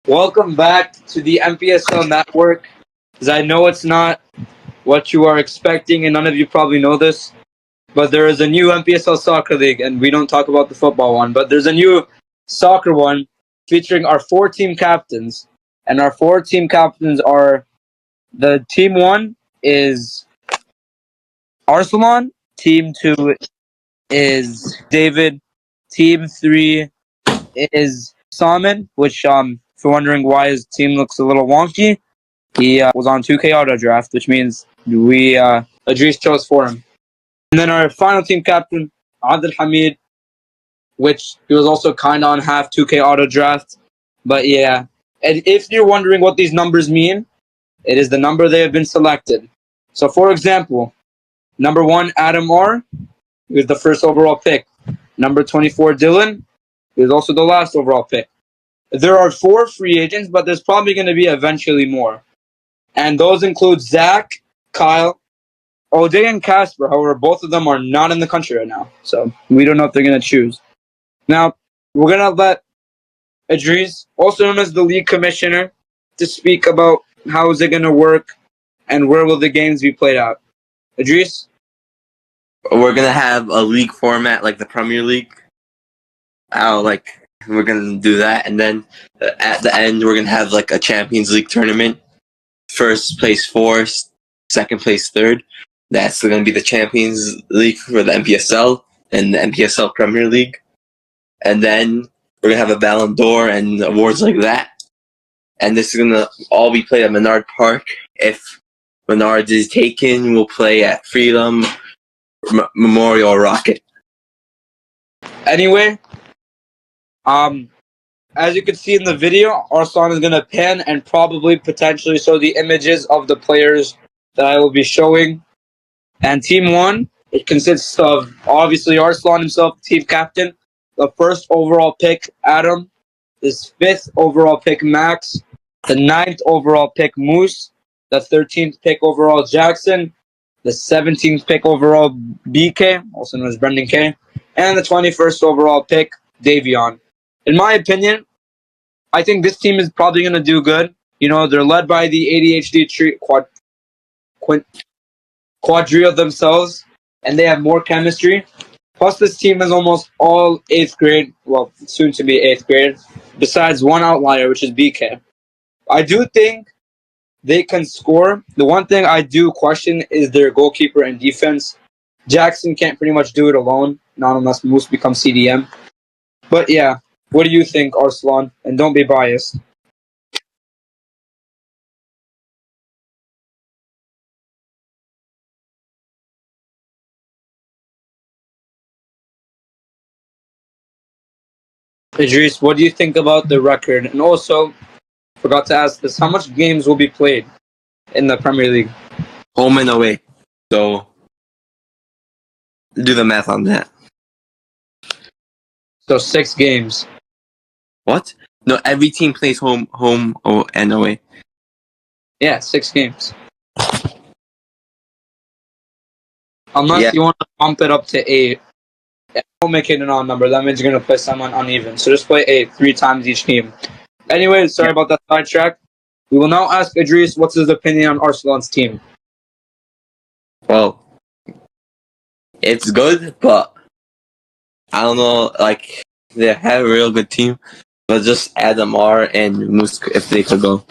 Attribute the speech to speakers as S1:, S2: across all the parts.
S1: Welcome back to the MPSL network. As I know it's not what you are expecting, and none of you probably know this, but there is a new MPSL soccer league, and we don't talk about the football one, but there's a new soccer one featuring our four team captains. And our four team captains are the team one is Arsalan, team two is David, team three is Salman, which if you're wondering why his team looks a little wonky, he was on 2K auto draft, which means Azeez chose for him. And then our final team captain, Adil Hamid, which he was also kind of on half 2K auto draft. But yeah, and if you're wondering what these numbers mean, it is the number they have been selected. So for example, number 1, Adam R, he was the first overall pick. Number 24, Dylan, he was also the last overall pick. There are 4 free agents, but there's probably going to be eventually more. And those include Zach, Kyle, O'Day, and Casper. However, both of them are not in the country right now. So we don't know if they're going to choose. Now, we're going to let Azeez, also known as the league commissioner, to speak about how is it going to work and where will the games be played out. Azeez?
S2: We're going to have a league format like the Premier League. We're going to do that. And then at the end, we're going to have like a Champions League tournament. First place 4, second place 3rd. That's going to be the Champions League for the MPSL and the MPSL Premier League. And then we're going to have a Ballon d'Or and awards like that. And this is going to all be played at Menard Park. If Menard is taken, we'll play at Freedom, Memorial, Rocket.
S1: Anyway, as you can see in the video, Arslan is going to pan and probably potentially show the images of the players that I will be showing. And Team 1, it consists of, obviously, Arslan himself, team captain, the first overall pick, Adam, his 5th overall pick, Max, the 9th overall pick, Moose, the 13th pick overall, Jackson, the 17th pick overall, BK, also known as Brendan K, and the 21st overall pick, Davion. In my opinion, I think this team is probably going to do good. You know, they're led by the ADHD quadrille themselves, and they have more chemistry. Plus, this team is almost all 8th grade, well, soon to be 8th grade, besides one outlier, which is BK. I do think they can score. The one thing I do question is their goalkeeper and defense. Jackson can't pretty much do it alone, not unless Moose becomes CDM. But yeah, what do you think, Arslan? And don't be biased. Idris, what do you think about the record? And also, forgot to ask this, how much games will be played in the Premier League?
S2: Home and away. So, do the math on that.
S1: So 6 games.
S2: What? No, every team plays home, and away.
S1: Yeah, 6 games. Unless you want to bump it up to 8. Don't make it an odd number. That means you're going to play someone uneven. So just play 8, 3 times each team. Anyway, sorry about that sidetrack. We will now ask Idris what's his opinion on Arsenal's team.
S2: Well, it's good, but I don't know. Like, they have a real good team, but just Adam R and Moose if they could go.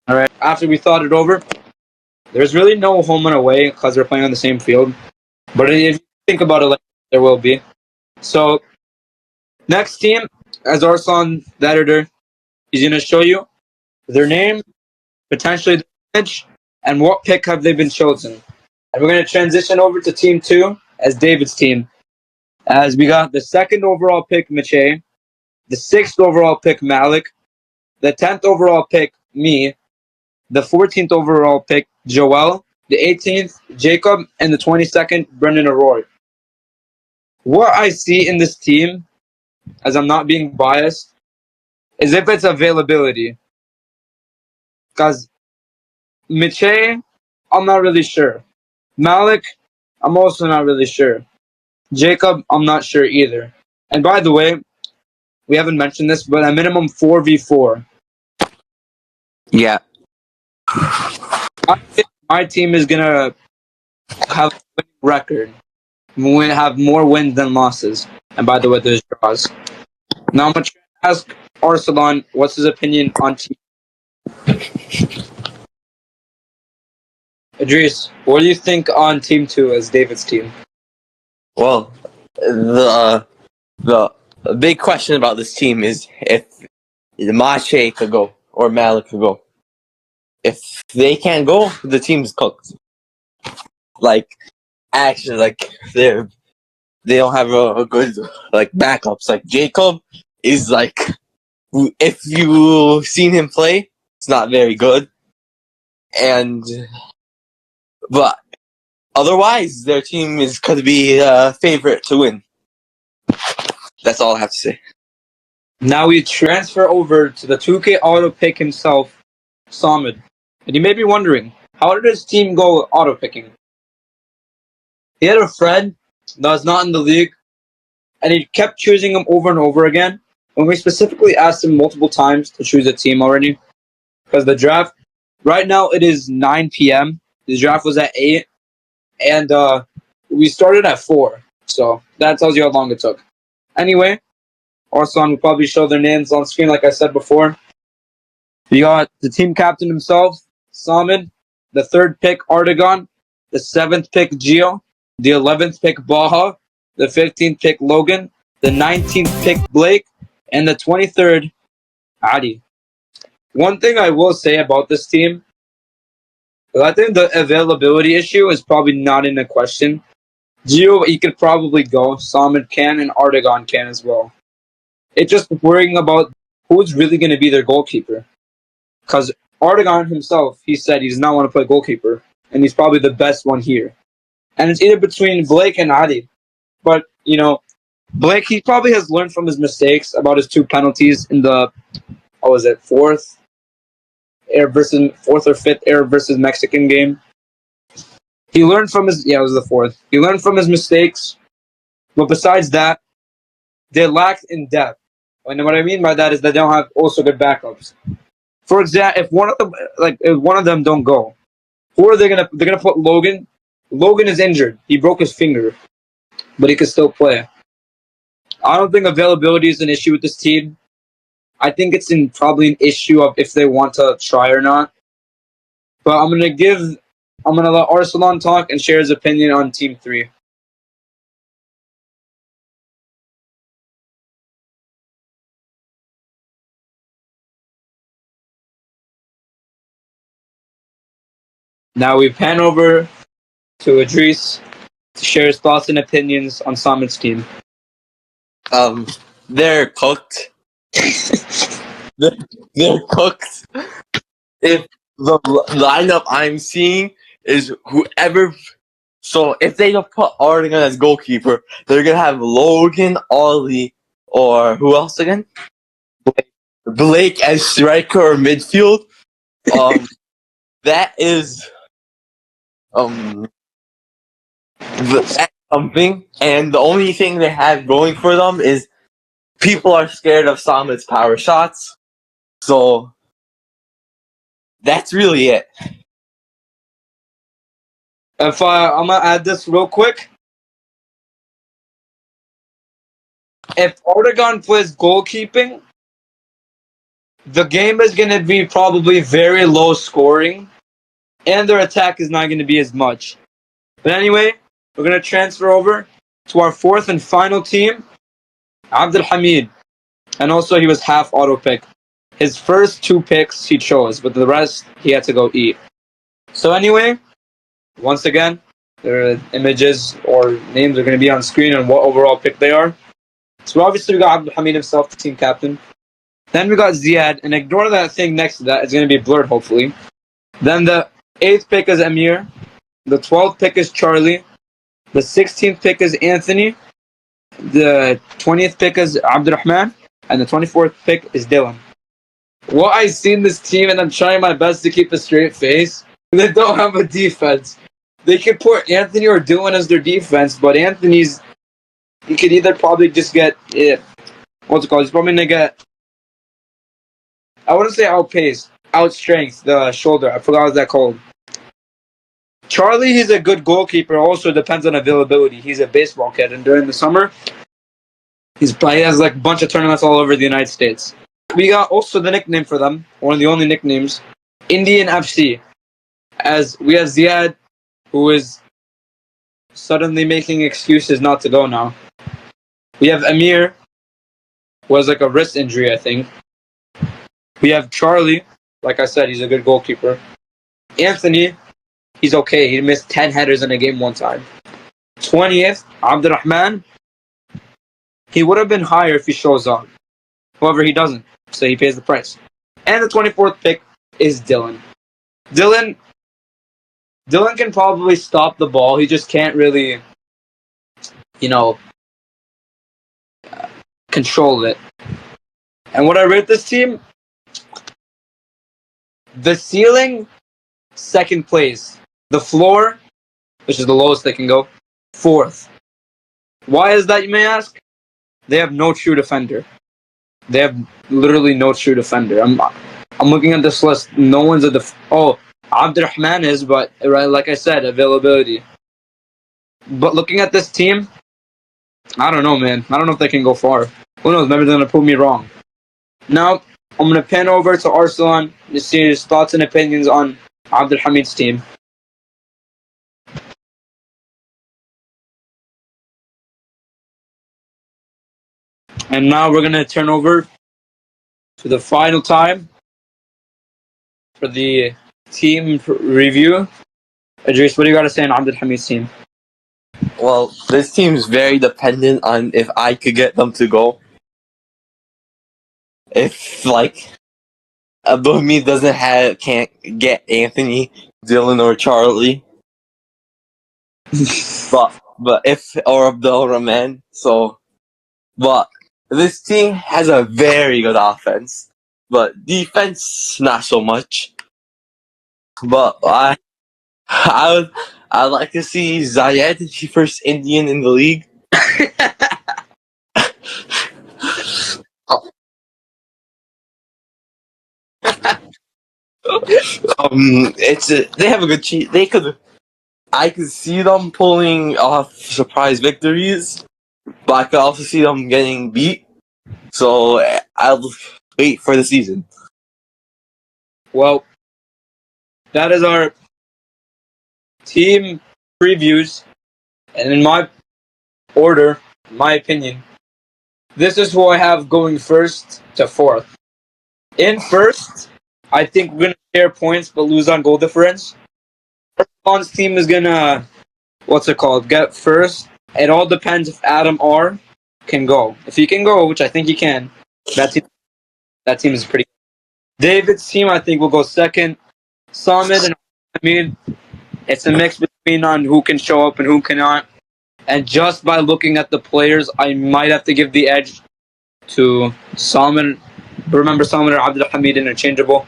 S1: All right. After we thought it over, there's really no home and away because they're playing on the same field. But if you think about it, there will be. So, next team, as Arslan, the editor, he's going to show you their name, potentially the image, and what pick have they been chosen. And we're going to transition over to Team 2 as David's team. As we got the 2nd overall pick, Miche, the 6th overall pick, Malik, the 10th overall pick, me, the 14th overall pick, Joel, the 18th, Jacob, and the 22nd, Brendan O'Rourke. What I see in this team, as I'm not being biased, is if it's availability. Because Miche, I'm not really sure. Malik, I'm also not really sure. Jacob, I'm not sure either. And by the way, we haven't mentioned this, but a minimum 4v4.
S2: Yeah.
S1: I think my team is gonna have a winning record. We have more wins than losses. And by the way, there's draws. Now I'm gonna try to ask Arsalan what's his opinion on team. Idris, what do you think on team 2 as David's team?
S2: Well, the big question about this team is if Mache could go or Malik could go. If they can't go, the team's cooked. Like, actually, like they don't have a good like backups. Like Jacob is like, if you seen him play, it's not very good. But otherwise, their team is going to be a favorite to win. That's all I have to say.
S1: Now we transfer over to the 2K auto pick himself, Samid. And you may be wondering, how did his team go auto picking? He had a friend that was not in the league, and he kept choosing him over and over again. And we specifically asked him multiple times to choose a team already. Because the draft, right now it is 9 p.m. The draft was at 8. And we started at 4. So that tells you how long it took. Anyway, Arslan will probably show their names on screen like I said before. We got the team captain himself, Salman, the 3rd pick, Artagon, the 7th pick, Gio, the 11th pick, Baha, the 15th pick, Logan, the 19th pick, Blake, and the 23rd, Adi. One thing I will say about this team, I think the availability issue is probably not in the question. Gio, he could probably go. Salman can, and Artagon can as well. It's just worrying about who's really going to be their goalkeeper. Because Artagon himself, he said he does not want to play goalkeeper, and he's probably the best one here. And it's either between Blake and Adi. But, you know, Blake, he probably has learned from his mistakes about his 2 penalties in the, what was it, 4th or 5th Arab versus Mexican game. He learned from his, it was the 4th. He learned from his mistakes. But besides that, they lacked in depth. And what I mean by that is that they don't have also good backups. For example, if one of them don't go, who are they gonna? They're gonna put Logan. Logan is injured. He broke his finger, but he can still play. I don't think availability is an issue with this team. I think it's probably an issue of if they want to try or not. But I'm gonna let Arsalan talk and share his opinion on Team 3. Now we pan over to Idris to share his thoughts and opinions on Samit's team.
S2: They're cooked. they're cooked. If the lineup I'm seeing is whoever. So if they don't put Artigan as goalkeeper, they're gonna have Logan, Ollie, or who else again? Blake as striker or midfield. That is that's something. And the only thing they have going for them is people are scared of Samit's power shots. So that's really it.
S1: If I'm gonna add this real quick. If Artagon plays goalkeeping, the game is going to be probably very low scoring, and their attack is not going to be as much. But anyway, we're going to transfer over to our 4th and final team, Abdul Hamid. And also, he was half auto pick. His first 2 picks he chose, but the rest he had to go eat. So anyway, once again, their images or names are going to be on screen and what overall pick they are. So obviously we got Abdul Hamid himself, the team captain. Then we got Ziad, and ignore that thing next to that. It's going to be blurred, hopefully. Then the 8th pick is Amir. The 12th pick is Charlie. The 16th pick is Anthony. The 20th pick is Abdurrahman. And the 24th pick is Dylan. Well, I seen this team, and I'm trying my best to keep a straight face. They don't have a defense. They could put Anthony or Dylan as their defense, but Anthony's... He could either probably just get what's it called? He's probably gonna get. I wouldn't say outpace, outstrength the shoulder. I forgot what that called. Charlie, he's a good goalkeeper. Also depends on availability. He's a baseball kid, and during the summer, he has like a bunch of tournaments all over the United States. We got also the nickname for them, one of the only nicknames, Indian FC. As we have Ziad, who is suddenly making excuses not to go now. We have Amir, who has like a wrist injury, I think. We have Charlie, like I said, he's a good goalkeeper. Anthony, he's okay. He missed 10 headers in a game one time. 20th, Abdurrahman, he would have been higher if he shows up. However, he doesn't, so he pays the price. And the 24th pick is Dylan. Dylan can probably stop the ball. He just can't really, you know, control it. And what I rate this team, the ceiling, second place. The floor, which is the lowest they can go, fourth. Why is that, you may ask? They have no true defender. They have literally no true defender. I'm looking at this list. No one's a Abdurrahman is, but right, like I said, availability. But looking at this team, I don't know, man. I don't know if they can go far. Who knows? Maybe they're gonna prove me wrong. Now I'm gonna pan over to Arsalan to see his thoughts and opinions on Abdul Hamid's team. And now we're gonna turn over to the final time for the team review. Azeez, what do you got to say on Abdul Hamid's team?
S2: Well, this team's very dependent on if I could get them to go. If like Abdul Hamid can't get Anthony, Dylan, or Charlie, but if or Abdul Rahman, but this team has a very good offense, but defense not so much. But I'd like to see Zayed, the first Indian in the league. They have a good cheat. I could see them pulling off surprise victories, but I could also see them getting beat. So I'll wait for the season.
S1: Well, that is our team previews, and in my order, my opinion, this is who I have going first to fourth. In first, I think we're gonna share points but lose on goal difference. Arsalan's team is gonna get first. It all depends if Adam R can go. If he can go, which I think he can, that team is pretty good. David's team, I think, will go second. Samid and Hamid, it's a mix between on who can show up and who cannot. And just by looking at the players, I might have to give the edge to Salman. Remember, Salman and Abdul Hamid interchangeable.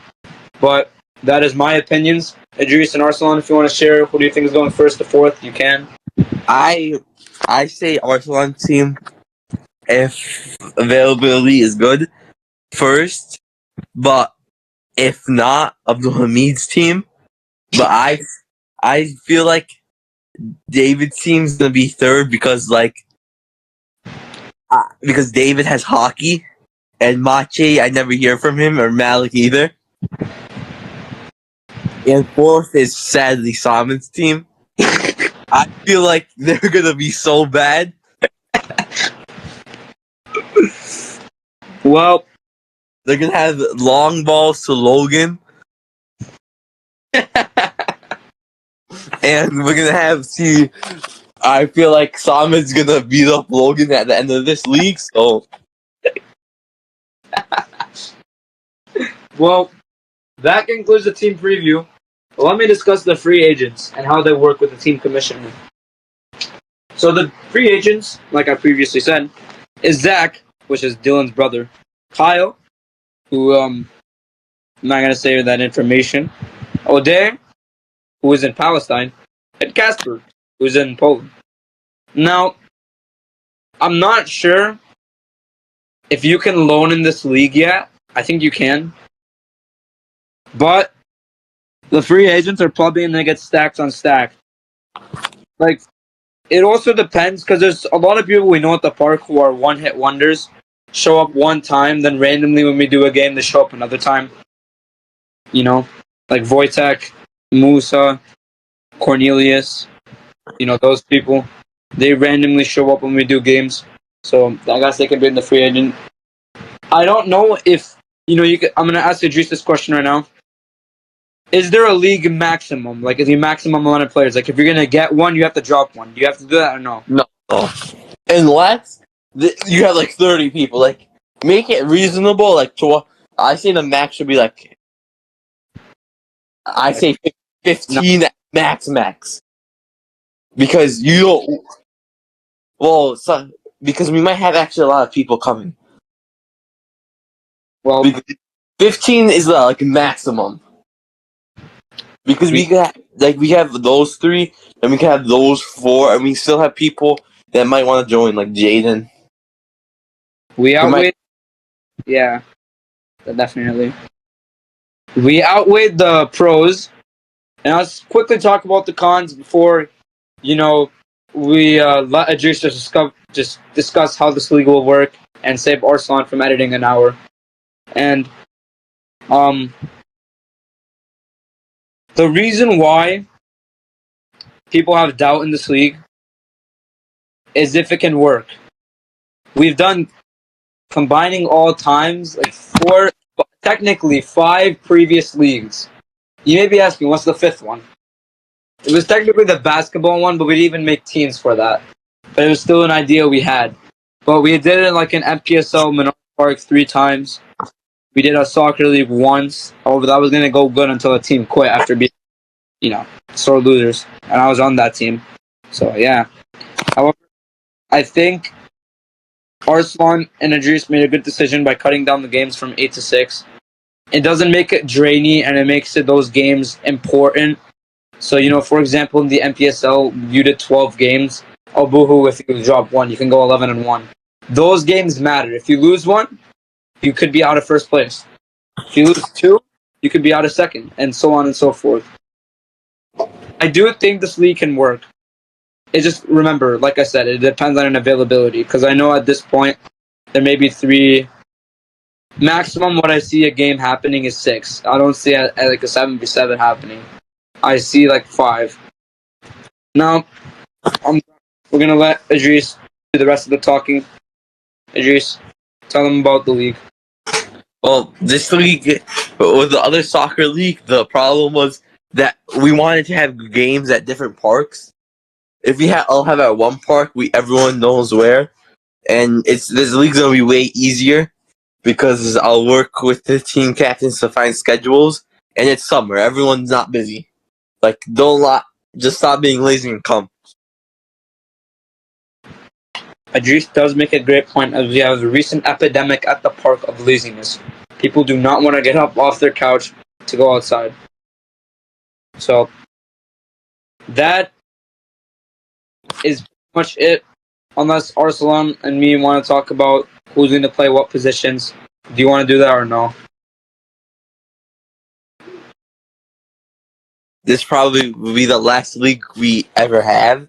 S1: But that is my opinions. Idris and Arsalan, if you want to share, who do you think is going first to fourth? You can.
S2: I say Arsalan team, if availability is good, first, but if not, Abdul Hamid's team. But I feel like David's team's gonna be third because because David has hockey, and Mache I never hear from him, or Malik either. And fourth is sadly Simon's team. I feel like they're gonna be so bad.
S1: Well,
S2: they're gonna have long balls to Logan. And we're gonna I feel like Simon's gonna beat up Logan at the end of this league, so.
S1: Well, that concludes the team preview. Let me discuss the free agents and how they work with the team commissioner. So the free agents, like I previously said, is Zach, which is Dylan's brother, Kyle, who I'm not gonna say that information, O'Day, who is in Palestine, and Casper, who's in Poland. Now, I'm not sure if you can loan in this league yet, I think you can. But the free agents are probably going to get stacks on stacks. Like, it also depends because there's a lot of people we know at the park who are one-hit wonders, show up one time, then randomly when we do a game, they show up another time. You know, like Wojtek, Musa, Cornelius, those people. They randomly show up when we do games. So I guess they can be in the free agent. I don't know if, I'm going to ask Azeez this question right now. Is there a league maximum? Like, is the maximum amount of players? Like, if you're going to get one, you have to drop one. Do you have to do that or no?
S2: No. Unless you have like 30 people. Like, make it reasonable. Like, I say the max should be like, I say 15 max. Because you don't. Well, because we might have actually a lot of people coming.
S1: Well,
S2: because 15 is like maximum. Because we have those 3, and we can have those 4, and we still have people that might want to join, like Jaden.
S1: We outweighed. Yeah, definitely. We outweighed the pros, and let's quickly talk about the cons before, we let Azeez just discuss how this league will work and save Arslan from editing an hour. And the reason why people have doubt in this league is if it can work. We've done, combining all times, like technically 5 previous leagues. You may be asking, what's the 5th one? It was technically the basketball one, but we didn't even make teams for that. But it was still an idea we had. But we did it like an MPSL Menard Park 3 times. We did a soccer league once. However, that was going to go good until the team quit after being, sore losers. And I was on that team. So, yeah. However, I think Arslan and Azeez made a good decision by cutting down the games from 8 to 6. It doesn't make it drainy, and it makes those games important. So, for example, in the MPSL, you did 12 games. Oh, boohoo, if you drop 1, you can go 11-1. Those games matter. If you lose 1, you could be out of first place. If you lose 2, you could be out of second, and so on and so forth. I do think this league can work. It just, remember, like I said, it depends on an availability, because I know at this point, there may be 3. Maximum what I see a game happening is 6. I don't see at like a 7v7 happening. I see like 5. Now, we're going to let Azeez do the rest of the talking. Azeez, tell them about the league.
S2: Well, this league, with the other soccer league, the problem was that we wanted to have games at different parks. If we all have at one park, everyone knows where, and this league's gonna be way easier because I'll work with the team captains to find schedules, and it's summer. Everyone's not busy. Like, just stop being lazy and come.
S1: Azeez does make a great point as we have a recent epidemic at the park of laziness. People do not want to get up off their couch to go outside. So, that is pretty much it. Unless Arslan and me want to talk about who's going to play what positions. Do you want to do that or no?
S2: This probably will be the last league we ever have.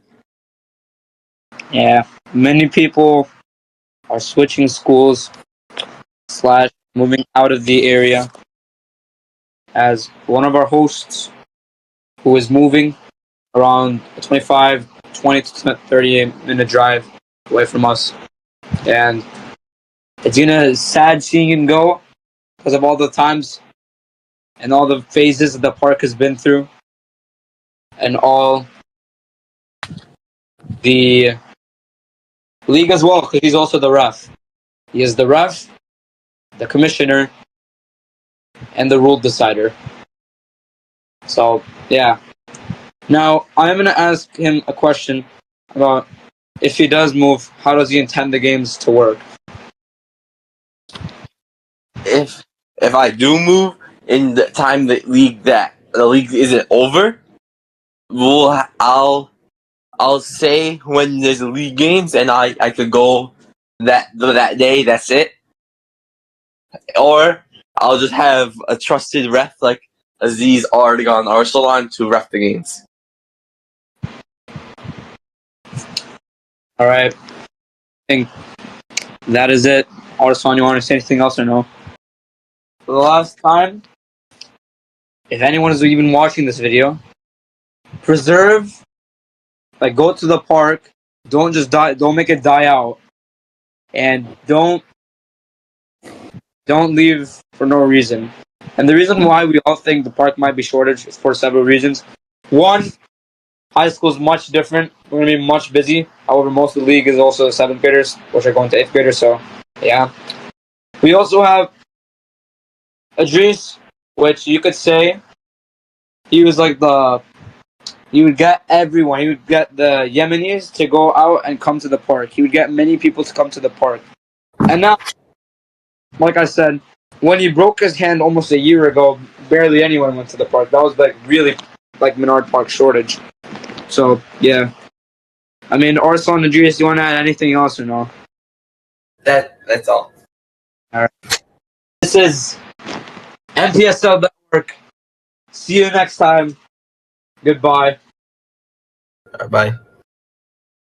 S1: Yeah. Many people are switching schools / moving out of the area. As one of our hosts who is moving around 20 to 30 minute drive away from us. And it's sad seeing him go because of all the times and all the phases that the park has been through and all the league as well, because he's also the ref. He is the ref, the commissioner, and the rule decider. So, yeah. Now, I'm going to ask him a question about if he does move, how does he intend the games to work?
S2: If I do move in the time the league isn't over, I'll say when there's league games and I could go that day. That's it. or I'll just have a trusted ref like Azeez already on Arsalan to ref the games.
S1: All right. I think that is it. Arsalan, you want to say anything else or no? For the last time, if anyone is even watching this video, preserve, like go to the park. Don't just die. Don't make it die out, and don't leave for no reason. And the reason why we all think the park might be shortage is for several reasons. One, high school is much different. We're going to be much busy. However, most of the league is also 7th graders, which are going to 8th graders. So, yeah. We also have Azeez, which you could say he was like he would get everyone. He would get the Yemenis to go out and come to the park. He would get many people to come to the park. And now, like I said, when he broke his hand almost a year ago, barely anyone went to the park. That was like really like Menard Park shortage. So yeah, I mean, Arsalan and Azeez, do you want to add anything else or no?
S2: That's all.
S1: All right. This is MPSL Network. See you next time. Goodbye.
S2: Bye.